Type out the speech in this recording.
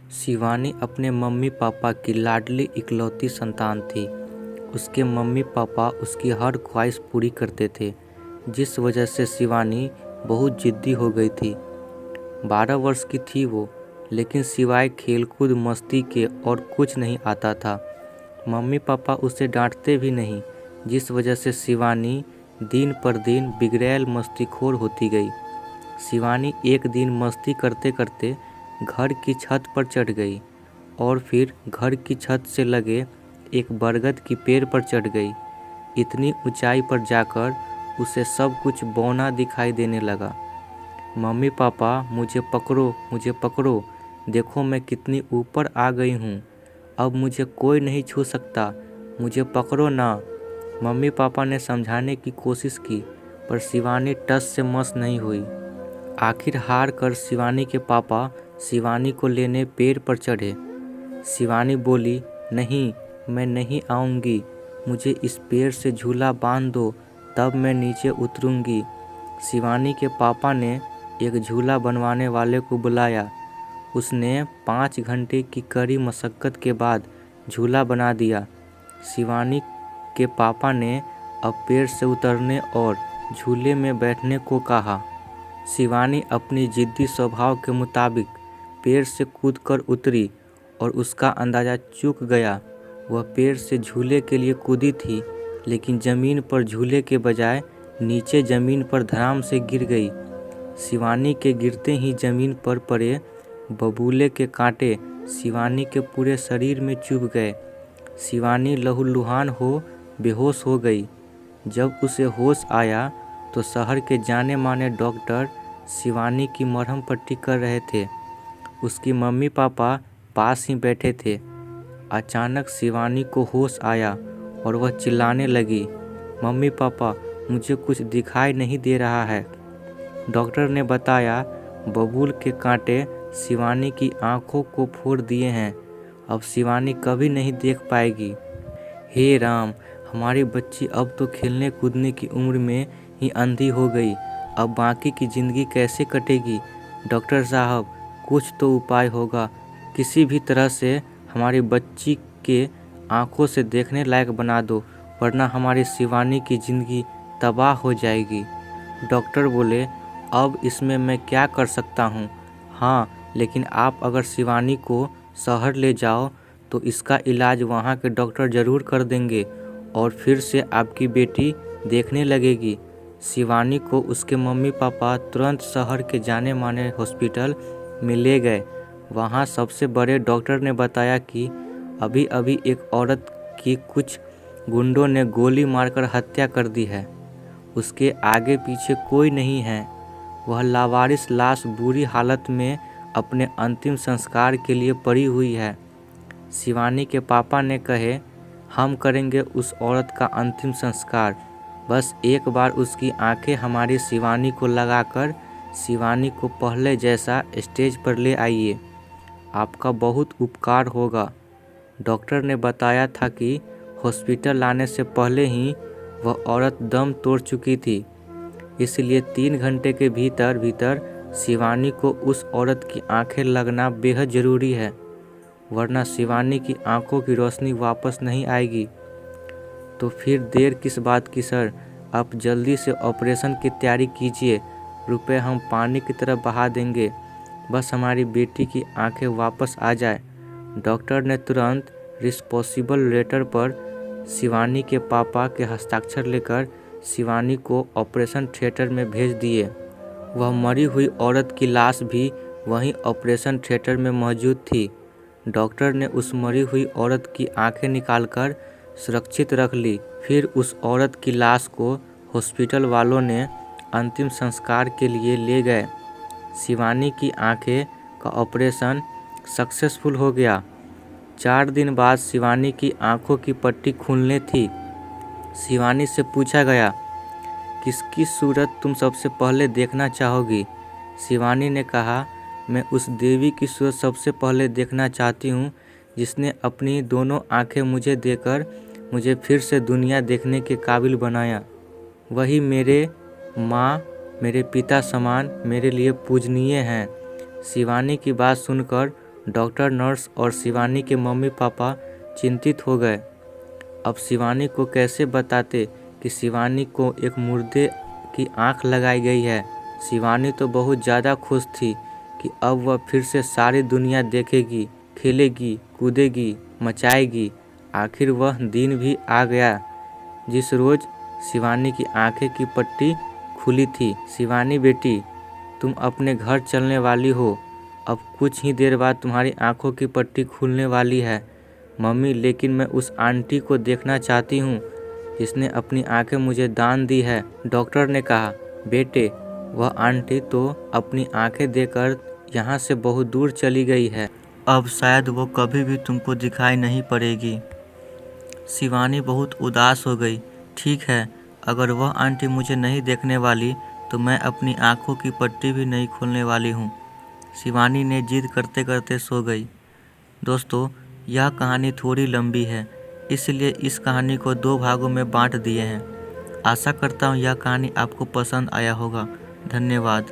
शिवानी अपने mummy papa की लाडली इकलौती संतान थी। उसके मम्मी पापा उसकी हर ख्वाहिश पूरी करते थे, जिस वजह से शिवानी बहुत जिद्दी हो गई थी। 12 वर्ष की थी वो, लेकिन सिवाय खेलकूद मस्ती के और कुछ नहीं आता था। मम्मी पापा उसे डांटते भी नहीं, जिस वजह से शिवानी दिन पर दिन बिगड़ैल मस्तीखोर होती गई। शिवानी एक दिन मस्ती करते करते घर की छत पर चढ़ गई और फिर घर की छत से लगे एक बरगद की पेड़ पर चढ़ गई। इतनी ऊंचाई पर जाकर उसे सब कुछ बौना दिखाई देने लगा। मम्मी पापा मुझे पकड़ो, देखो मैं कितनी ऊपर आ गई हूँ। अब मुझे कोई नहीं छू सकता, मुझे पकड़ो ना। मम्मी पापा ने समझाने की कोशिश की, पर शिवानी टस से मस नहीं हुई। आखिर हार कर शिवानी के पापा शिवानी को लेने पेड़ पर चढ़े। शिवानी बोली, नहीं, मैं नहीं आऊँगी, मुझे इस पेड़ से झूला बांध दो, तब मैं नीचे उतरूँगी। शिवानी के पापा ने एक झूला बनवाने वाले को बुलाया। उसने 5 घंटे की कड़ी मशक्क़त के बाद झूला बना दिया। शिवानी के पापा ने अब पेड़ से उतरने और झूले में बैठने को कहा। शिवानी अपनी जिद्दी स्वभाव के मुताबिक पेड़ से कूदकर उतरी और उसका अंदाज़ा चूक गया। वह पेड़ से झूले के लिए कूदी थी, लेकिन ज़मीन पर झूले के बजाय नीचे ज़मीन पर धड़ाम से गिर गई। शिवानी के गिरते ही ज़मीन पर पड़े बबूले के कांटे शिवानी के पूरे शरीर में चुभ गए। शिवानी लहूलुहान हो बेहोश हो गई। जब उसे होश आया तो शहर के जाने माने डॉक्टर शिवानी की मरहम पट्टी कर रहे थे। उसकी मम्मी पापा पास ही बैठे थे। अचानक शिवानी को होश आया और वह चिल्लाने लगी, मम्मी पापा, मुझे कुछ दिखाई नहीं दे रहा है। डॉक्टर ने बताया, बबूल के कांटे शिवानी की आंखों को फोड़ दिए हैं। अब शिवानी कभी नहीं देख पाएगी। हे राम, हमारी बच्ची अब तो खेलने कूदने की उम्र में ही अंधी हो गई। अब बाकी की ज़िंदगी कैसे कटेगी? डॉक्टर साहब, कुछ तो उपाय होगा। किसी भी तरह से हमारी बच्ची के आंखों से देखने लायक बना दो, वरना हमारी शिवानी की ज़िंदगी तबाह हो जाएगी। डॉक्टर बोले, अब इसमें मैं क्या कर सकता हूँ? हाँ, लेकिन आप अगर शिवानी को शहर ले जाओ तो इसका इलाज वहाँ के डॉक्टर ज़रूर कर देंगे और फिर से आपकी बेटी देखने लगेगी। शिवानी को उसके मम्मी पापा तुरंत शहर के जाने माने हॉस्पिटल में ले गए। वहाँ सबसे बड़े डॉक्टर ने बताया कि अभी अभी एक औरत की कुछ गुंडों ने गोली मारकर हत्या कर दी है। उसके आगे पीछे कोई नहीं है। वह लावारिस लाश बुरी हालत में अपने अंतिम संस्कार के लिए पड़ी हुई है। शिवानी के पापा ने कहे, हम करेंगे उस औरत का अंतिम संस्कार। बस एक बार उसकी आंखें हमारी शिवानी को लगाकर शिवानी को पहले जैसा स्टेज पर ले आइए। आपका बहुत उपकार होगा। डॉक्टर ने बताया था कि हॉस्पिटल लाने से पहले ही वह औरत दम तोड़ चुकी थी, इसलिए 3 घंटे के भीतर भीतर शिवानी को उस औरत की आंखें लगना बेहद ज़रूरी है, वरना शिवानी की आंखों की रोशनी वापस नहीं आएगी। तो फिर देर किस बात की सर, आप जल्दी से ऑपरेशन की तैयारी कीजिए। रुपए हम पानी की तरह बहा देंगे, बस हमारी बेटी की आंखें वापस आ जाए। डॉक्टर ने तुरंत रिस्पॉन्सिबल लेटर पर शिवानी के पापा के हस्ताक्षर लेकर शिवानी को ऑपरेशन थिएटर में भेज दिए। वह मरी हुई औरत की लाश भी वहीं ऑपरेशन थिएटर में मौजूद थी। डॉक्टर ने उस मरी हुई औरत की आंखें निकालकर सुरक्षित रख ली। फिर उस औरत की लाश को हॉस्पिटल वालों ने अंतिम संस्कार के लिए ले गए। शिवानी की आंखें का ऑपरेशन सक्सेसफुल हो गया। 4 दिन बाद शिवानी की आंखों की पट्टी खुलने थी। शिवानी से पूछा गया, किसकी सूरत तुम सबसे पहले देखना चाहोगी? शिवानी ने कहा, मैं उस देवी की सूरत सबसे पहले देखना चाहती हूँ जिसने अपनी दोनों आंखें मुझे देकर मुझे फिर से दुनिया देखने के काबिल बनाया। वही मेरे माँ, मेरे पिता समान मेरे लिए पूजनीय हैं। शिवानी की बात सुनकर डॉक्टर, नर्स और शिवानी के मम्मी पापा चिंतित हो गए। अब शिवानी को कैसे बताते कि शिवानी को एक मुर्दे की आंख लगाई गई है। शिवानी तो बहुत ज़्यादा खुश थी कि अब वह फिर से सारी दुनिया देखेगी, खेलेगी, कूदेगी, मचाएगी। आखिर वह दिन भी आ गया जिस रोज़ शिवानी की आंखें की पट्टी खुली थी। शिवानी बेटी, तुम अपने घर चलने वाली हो। अब कुछ ही देर बाद तुम्हारी आंखों की पट्टी खुलने वाली है। मम्मी, लेकिन मैं उस आंटी को देखना चाहती हूँ जिसने अपनी आंखें मुझे दान दी है। डॉक्टर ने कहा, बेटे, वह आंटी तो अपनी आंखें देकर यहाँ से बहुत दूर चली गई है। अब शायद वो कभी भी तुमको दिखाई नहीं पड़ेगी। शिवानी बहुत उदास हो गई। ठीक है, अगर वह आंटी मुझे नहीं देखने वाली तो मैं अपनी आंखों की पट्टी भी नहीं खोलने वाली हूँ। शिवानी ने जिद करते करते सो गई। दोस्तों, यह कहानी थोड़ी लंबी है, इसलिए इस कहानी को 2 भागों में बांट दिए हैं। आशा करता हूँ यह कहानी आपको पसंद आया होगा। धन्यवाद।